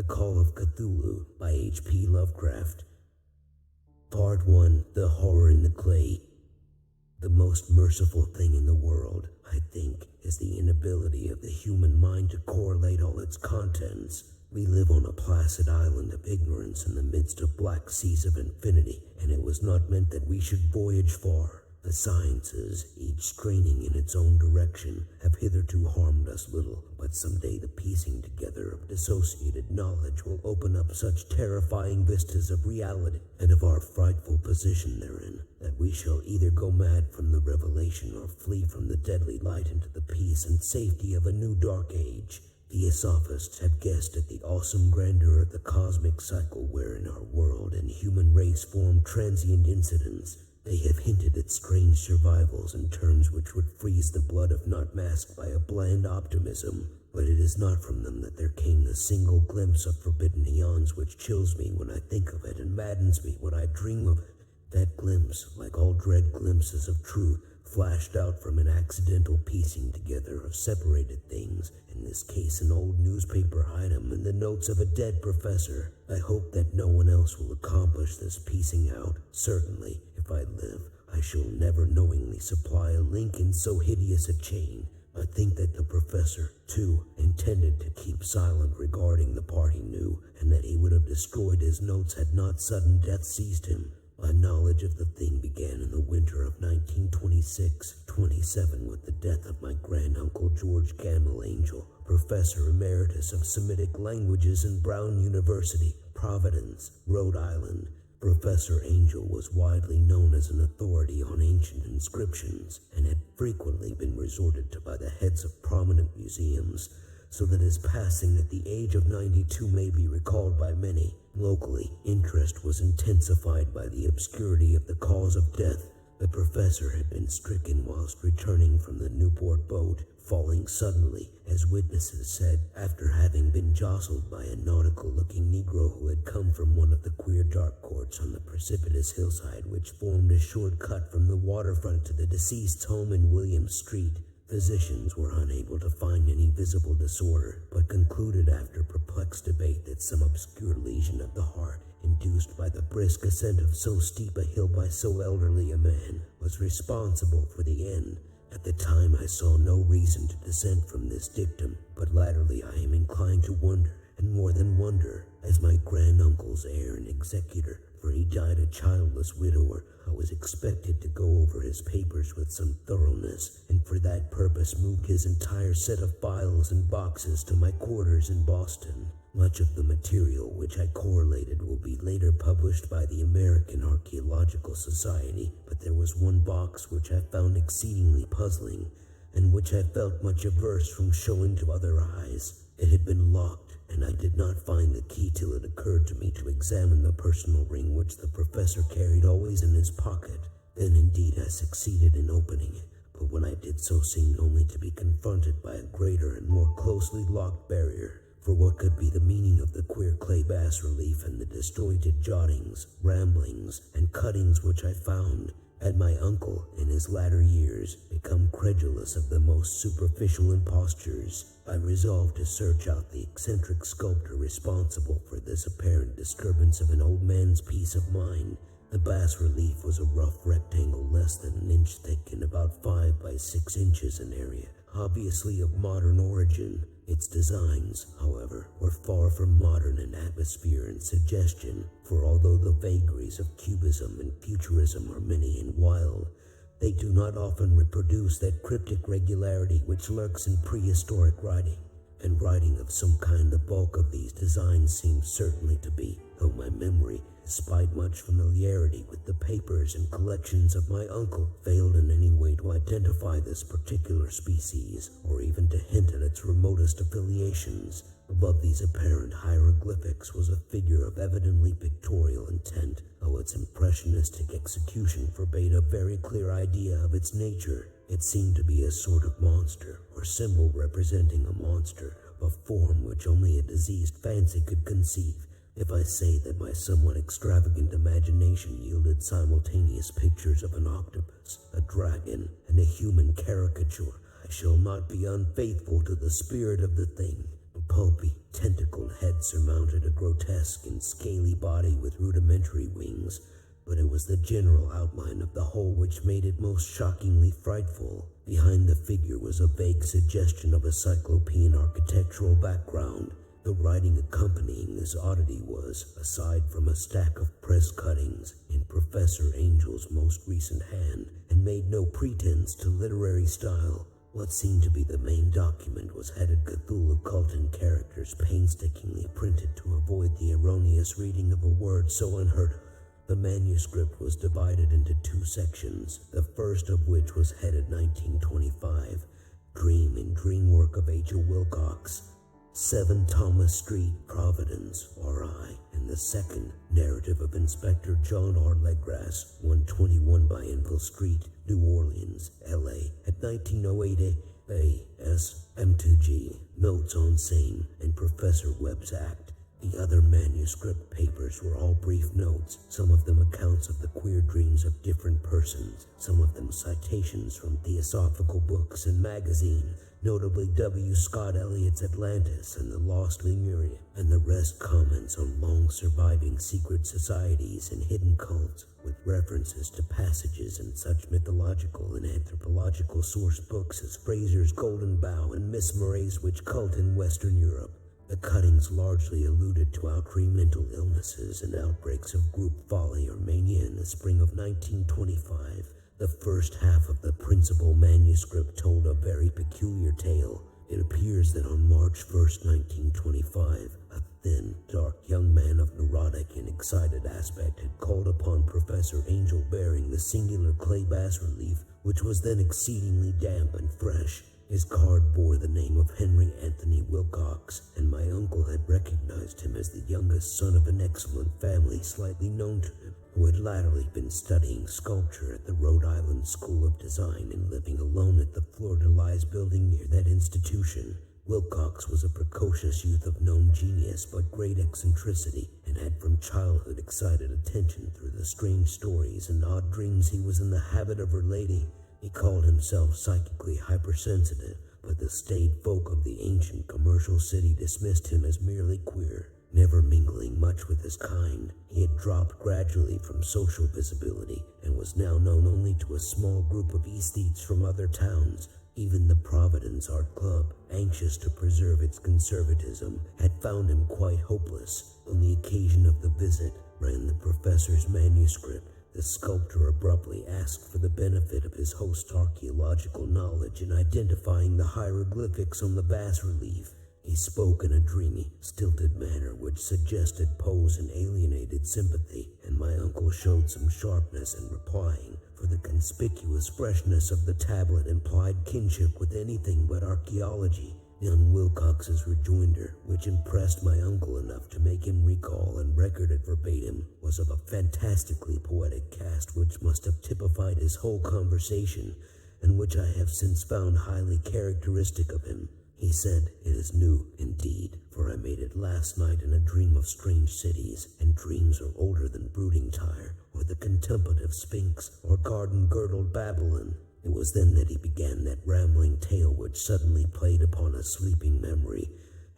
Call of Cthulhu by H.P. Lovecraft. Part 1. The Horror in the Clay. The most merciful thing in the world, I think, is the inability of the human mind to correlate all its contents. We live on a placid island of ignorance in the midst of black seas of infinity, and it was not meant that we should voyage far. The sciences, each straining in its own direction, have hitherto harmed us little, but someday the piecing together of dissociated knowledge will open up such terrifying vistas of reality and of our frightful position therein, that we shall either go mad from the revelation or flee from the deadly light into the peace and safety of a new dark age. Theosophists have guessed at the awesome grandeur of the cosmic cycle wherein our world and human race form transient incidents. They have hinted at strange survivals in terms which would freeze the blood if not masked by a bland optimism, but it is not from them that there came the single glimpse of forbidden eons which chills me when I think of it and maddens me when I dream of it. That glimpse, like all dread glimpses of truth, flashed out from an accidental piecing together of separated things, in this case an old newspaper item and the notes of a dead professor. I hope that no one else will accomplish this piecing out. Certainly, if I live, I shall never knowingly supply a link in so hideous a chain. I think that the professor, too, intended to keep silent regarding the part he knew, and that he would have destroyed his notes had not sudden death seized him. My knowledge of the thing began in the winter of 1926-27 with the death of my granduncle George Gamble Angel, Professor Emeritus of Semitic Languages in Brown University, Providence, Rhode Island. Professor Angel was widely known as an authority on ancient inscriptions and had frequently been resorted to by the heads of prominent museums, so that his passing at the age of 92 may be recalled by many. Locally, interest was intensified by the obscurity of the cause of death. The professor had been stricken whilst returning from the Newport boat, falling suddenly, as witnesses said, after having been jostled by a nautical-looking Negro who had come from one of the queer dark courts on the precipitous hillside which formed a short cut from the waterfront to the deceased's home in William Street. Physicians were unable to find any visible disorder, but concluded after perplexed debate that some obscure lesion of the heart, induced by the brisk ascent of so steep a hill by so elderly a man, was responsible for the end. At the time I saw no reason to dissent from this dictum, but latterly I am inclined to wonder, and more than wonder, as my granduncle's heir and executor, for he died a childless widower, I was expected to go over his papers with some thoroughness, and for that purpose moved his entire set of files and boxes to my quarters in Boston. Much of the material which I correlated will be later published by the American Archaeological Society, but there was one box which I found exceedingly puzzling, and which I felt much averse from showing to other eyes. It had been locked, and I did not find the key till it occurred to me to examine the personal ring which the professor carried always in his pocket. Then indeed I succeeded in opening it, but when I did so seemed only to be confronted by a greater and more closely locked barrier. For what could be the meaning of the queer clay bas-relief and the disjointed jottings, ramblings, and cuttings which I found? Had my uncle, in his latter years, become credulous of the most superficial impostures, I resolved to search out the eccentric sculptor responsible for this apparent disturbance of an old man's peace of mind. The bas-relief was a rough rectangle less than an inch thick and about 5 by 6 inches in area, obviously of modern origin. Its designs, however, were far from modern in atmosphere and suggestion, for although the vagaries of cubism and futurism are many and wild, they do not often reproduce that cryptic regularity which lurks in prehistoric writing, and writing of some kind the bulk of these designs seems certainly to be, though my memory, despite much familiarity with the papers and collections of my uncle, failed in any way to identify this particular species, or even to hint at its remotest affiliations. Above these apparent hieroglyphics was a figure of evidently pictorial intent, though its impressionistic execution forbade a very clear idea of its nature. It seemed to be a sort of monster, or symbol representing a monster, of a form which only a diseased fancy could conceive. If I say that my somewhat extravagant imagination yielded simultaneous pictures of an octopus, a dragon, and a human caricature, I shall not be unfaithful to the spirit of the thing. pulpy, tentacled head surmounted a grotesque and scaly body with rudimentary wings, but it was the general outline of the whole which made it most shockingly frightful. Behind the figure was a vague suggestion of a cyclopean architectural background. The writing accompanying this oddity was, aside from a stack of press cuttings, in Professor Angel's most recent hand, and made no pretense to literary style. What seemed to be the main document was headed Cthulhu cult in characters painstakingly printed to avoid the erroneous reading of a word so unheard of. The manuscript was divided into two sections, the first of which was headed 1925, Dream and Dream Work of H. Wilcox, 7 Thomas Street, Providence, R.I., and the second, Narrative of Inspector John R. Legras, 121 Bienville Street, New Orleans, L.A., at 1908 A.S. M2G, Notes on Same, and Professor Webb's Act. The other manuscript papers were all brief notes, some of them accounts of the queer dreams of different persons, some of them citations from theosophical books and magazines, notably W. Scott Eliot's Atlantis and the Lost Lemuria, and the rest comments on long-surviving secret societies and hidden cults, with references to passages in such mythological and anthropological source books as Fraser's Golden Bough and Miss Murray's Witch Cult in Western Europe. The cuttings largely alluded to outre mental illnesses and outbreaks of group folly or mania in the spring of 1925. The first half of the principal manuscript told a very peculiar tale. It appears that on March 1st, 1925, a thin, dark young man of neurotic and excited aspect had called upon Professor Angel bearing the singular clay bas-relief, which was then exceedingly damp and fresh. His card bore the name of Henry Anthony Wilcox, and my uncle had recognized him as the youngest son of an excellent family slightly known to him, who had latterly been studying sculpture at the Rhode Island School of Design and living alone at the Fleur de Lis building near that institution. Wilcox was a precocious youth of known genius but great eccentricity, and had from childhood excited attention through the strange stories and odd dreams he was in the habit of relating. He called himself psychically hypersensitive, but the staid folk of the ancient commercial city dismissed him as merely queer. Never mingling much with his kind, he had dropped gradually from social visibility and was now known only to a small group of aesthetes from other towns. Even the Providence Art Club, anxious to preserve its conservatism, had found him quite hopeless. On the occasion of the visit, ran the professor's manuscript. The sculptor abruptly asked for the benefit of his host's archaeological knowledge in identifying the hieroglyphics on the bas-relief. He spoke in a dreamy, stilted manner which suggested pose and alienated sympathy, and my uncle showed some sharpness in replying, for the conspicuous freshness of the tablet implied kinship with anything but archaeology. Young Wilcox's rejoinder, which impressed my uncle enough to make him recall and record it verbatim, was of a fantastically poetic cast which must have typified his whole conversation, and which I have since found highly characteristic of him. He said, "It is new, indeed, for I made it last night in a dream of strange cities, and dreams are older than brooding Tyre, or the contemplative Sphinx, or garden-girdled Babylon." It was then that he began that rambling tale which suddenly played upon a sleeping memory,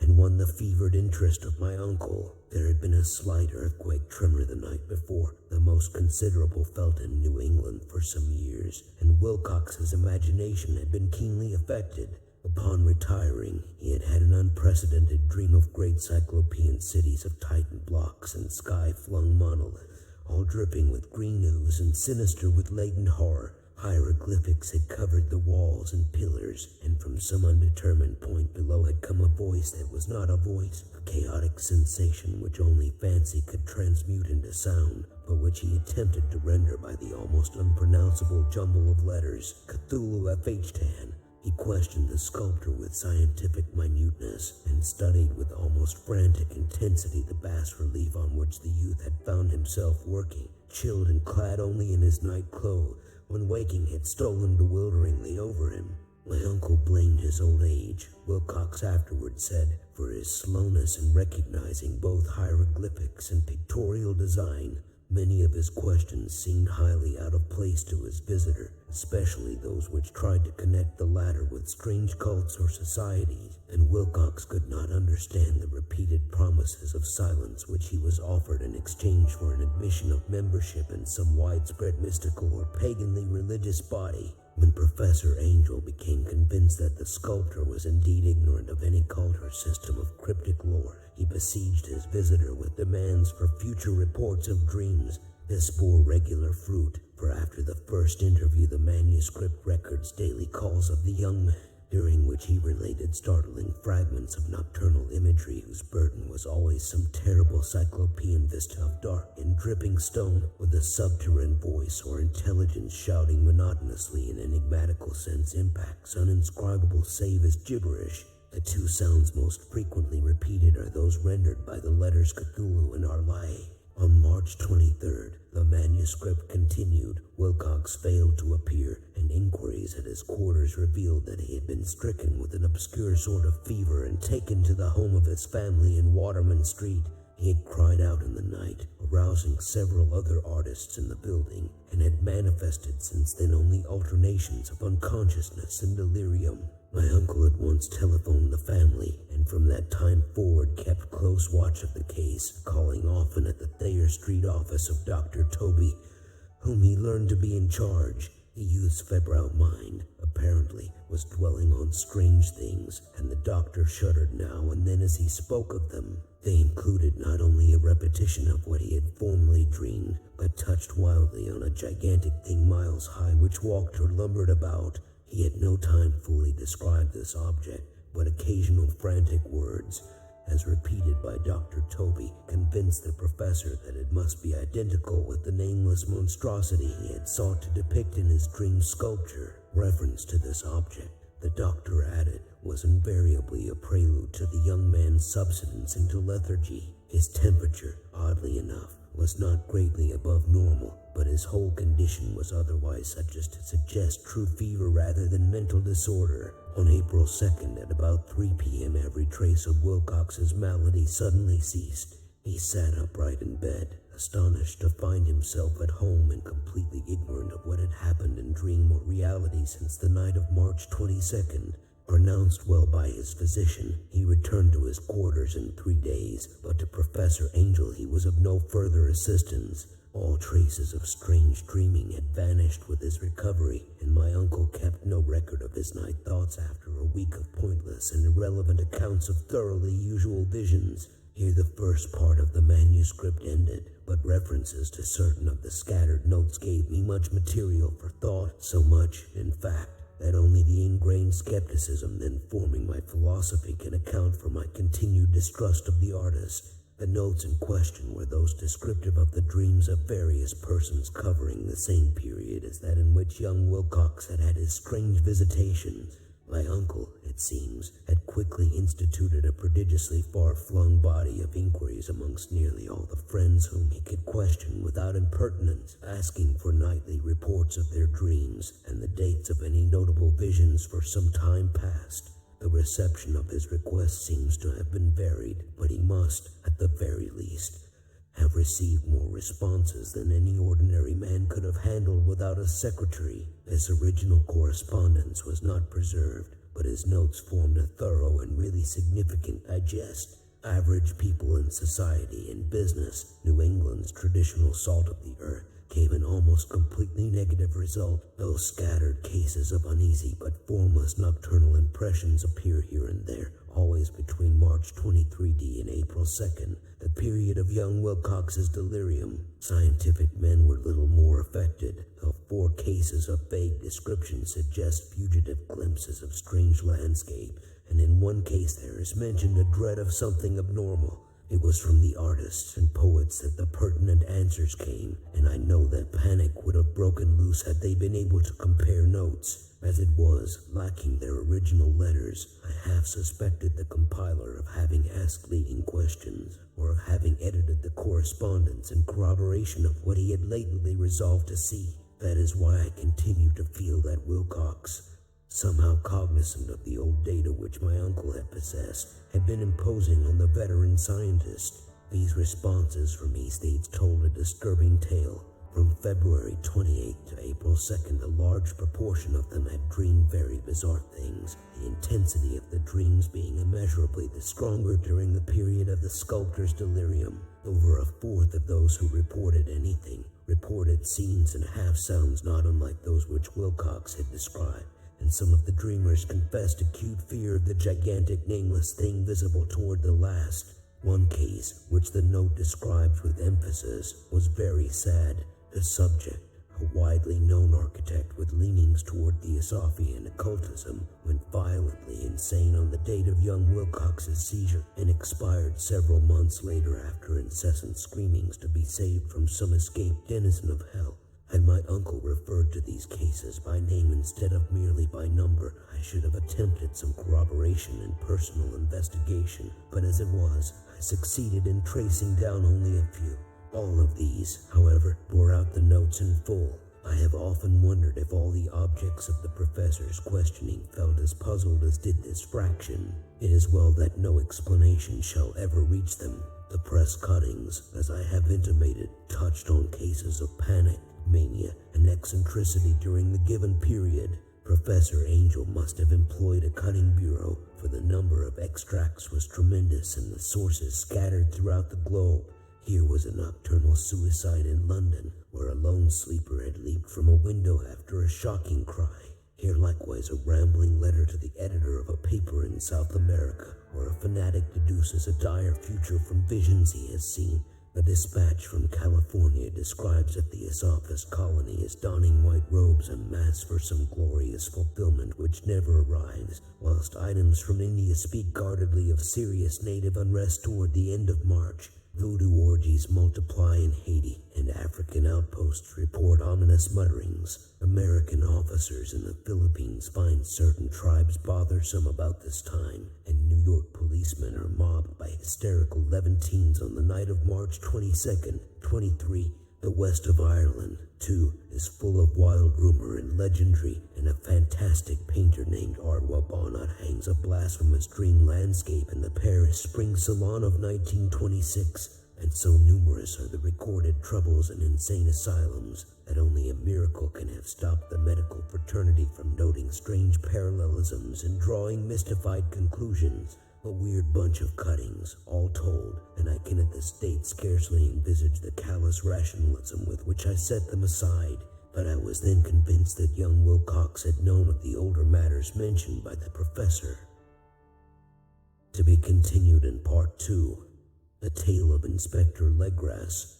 and won the fevered interest of my uncle. There had been a slight earthquake tremor the night before, the most considerable felt in New England for some years, and Wilcox's imagination had been keenly affected. Upon retiring, he had had an unprecedented dream of great cyclopean cities of Titan blocks and sky-flung monoliths, all dripping with green ooze and sinister with latent horror. Hieroglyphics had covered the walls and pillars, and from some undetermined point below had come a voice that was not a voice, a chaotic sensation which only fancy could transmute into sound, but which he attempted to render by the almost unpronounceable jumble of letters, Cthulhu F.H.Tan. He questioned the sculptor with scientific minuteness, and studied with almost frantic intensity the bas-relief on which the youth had found himself working, chilled and clad only in his night clothes, when waking had stolen bewilderingly over him. My uncle blamed his old age, Wilcox afterward said, for his slowness in recognizing both hieroglyphics and pictorial design. Many of his questions seemed highly out of place to his visitor, especially those which tried to connect the latter with strange cults or societies, and Wilcox could not understand the repeated promises of silence which he was offered in exchange for an admission of membership in some widespread mystical or paganly religious body. When Professor Angel became convinced that the sculptor was indeed ignorant of any cult or system of cryptic lore, he besieged his visitor with demands for future reports of dreams. This bore regular fruit, for after the first interview the manuscript records daily calls of the young man, during which he related startling fragments of nocturnal imagery whose burden was always some terrible cyclopean vista of dark and dripping stone, with a subterranean voice or intelligence shouting monotonously in enigmatical sense impacts uninscribable save as gibberish. The two sounds most frequently repeated are those rendered by the letters Cthulhu and Arlae. On March 23rd, the manuscript continued. Wilcox failed to appear, and inquiries at his quarters revealed that he had been stricken with an obscure sort of fever and taken to the home of his family in Waterman Street. He had cried out in the night, arousing several other artists in the building, and had manifested since then only alternations of unconsciousness and delirium. My uncle at once telephoned the family, and from that time forward kept close watch of the case, calling often at the Thayer Street office of Dr. Toby, whom he learned to be in charge. The youth's febrile mind, apparently, was dwelling on strange things, and the doctor shuddered now and then as he spoke of them. They included not only a repetition of what he had formerly dreamed, but touched wildly on a gigantic thing miles high which walked or lumbered about. He had no time fully described this object, but occasional frantic words, as repeated by Dr. Toby, convinced the professor that it must be identical with the nameless monstrosity he had sought to depict in his dream sculpture. Reference to this object, the doctor added, was invariably a prelude to the young man's subsidence into lethargy. His temperature, oddly enough, was not greatly above normal, but his whole condition was otherwise such as to suggest true fever rather than mental disorder. On April 2nd, at about 3 p.m., every trace of Wilcox's malady suddenly ceased. He sat upright in bed, astonished to find himself at home and completely ignorant of what had happened in dream or reality since the night of March 22nd. Pronounced well by his physician, he returned to his quarters in 3 days, but to Professor Angel he was of no further assistance. All traces of strange dreaming had vanished with his recovery, and my uncle kept no record of his night thoughts after a week of pointless and irrelevant accounts of thoroughly usual visions. Here the first part of the manuscript ended, but references to certain of the scattered notes gave me much material for thought, so much, in fact, that only the ingrained skepticism then forming my philosophy can account for my continued distrust of the artist. The notes in question were those descriptive of the dreams of various persons covering the same period as that in which young Wilcox had had his strange visitations. My uncle, it seems, had quickly instituted a prodigiously far-flung body of inquiries amongst nearly all the friends whom he could question without impertinence, asking for nightly reports of their dreams and the dates of any notable visions for some time past. The reception of his request seems to have been varied, but he must, at the very least, have received more responses than any ordinary man could have handled without a secretary. His original correspondence was not preserved, but his notes formed a thorough and really significant digest. Average people in society and business, New England's traditional salt of the earth, gave an almost completely negative result. Those scattered cases of uneasy but formless nocturnal impressions appear here and there, always between March 23d and April 2nd, the period of young Wilcox's delirium. Scientific men were little more affected, though 4 cases of vague description suggest fugitive glimpses of strange landscape, and in one case there is mentioned a dread of something abnormal. It was from the artists and poets that the pertinent answers came, and I know that panic would have broken loose had they been able to compare notes. As it was, lacking their original letters, I half suspected the compiler of having asked leading questions, or of having edited the correspondence in corroboration of what he had latently resolved to see. That is why I continue to feel that Wilcox, somehow cognizant of the old data which my uncle had possessed, had been imposing on the veteran scientist. These responses from me states told a disturbing tale. From February 28th to April 2nd, a large proportion of them had dreamed very bizarre things, the intensity of the dreams being immeasurably the stronger during the period of the sculptor's delirium. Over a fourth of those who reported anything reported scenes and half-sounds not unlike those which Wilcox had described, and some of the dreamers confessed acute fear of the gigantic nameless thing visible toward the last. One case, which the note describes with emphasis, was very sad. The subject, a widely known architect with leanings toward Theosophy and occultism, went violently insane on the date of young Wilcox's seizure and expired several months later after incessant screamings to be saved from some escaped denizen of hell. Had my uncle referred to these cases by name instead of merely by number, I should have attempted some corroboration and personal investigation, but as it was, I succeeded in tracing down only a few. All of these, however, bore out the notes in full. I have often wondered if all the objects of the professor's questioning felt as puzzled as did this fraction. It is well that no explanation shall ever reach them. The press cuttings, as I have intimated, touched on cases of panic, mania, and eccentricity during the given period. Professor Angel must have employed a cutting bureau, for the number of extracts was tremendous and the sources scattered throughout the globe. Here was a nocturnal suicide in London, where a lone sleeper had leaped from a window after a shocking cry. Here likewise a rambling letter to the editor of a paper in South America, where a fanatic deduces a dire future from visions he has seen. A dispatch from California describes a Theosophist colony as donning white robes en masse for some glorious fulfillment which never arrives, whilst items from India speak guardedly of serious native unrest toward the end of March. Voodoo orgies multiply in Haiti, and African outposts report ominous mutterings. American officers in the Philippines find certain tribes bothersome about this time, and New York policemen are mobbed by hysterical Levantines on the night of March 22nd, 23. The west of Ireland, too, is full of wild rumor and legendary, and a fantastic painter named Ardwa Bonnot hangs a blasphemous dream landscape in the Paris Spring Salon of 1926, and so numerous are the recorded troubles in insane asylums that only a miracle can have stopped the medical fraternity from noting strange parallelisms and drawing mystified conclusions. A weird bunch of cuttings, all told, and I can at this date scarcely envisage the callous rationalism with which I set them aside, but I was then convinced that young Wilcox had known of the older matters mentioned by the professor. To be continued in Part 2, The Tale of Inspector Legras.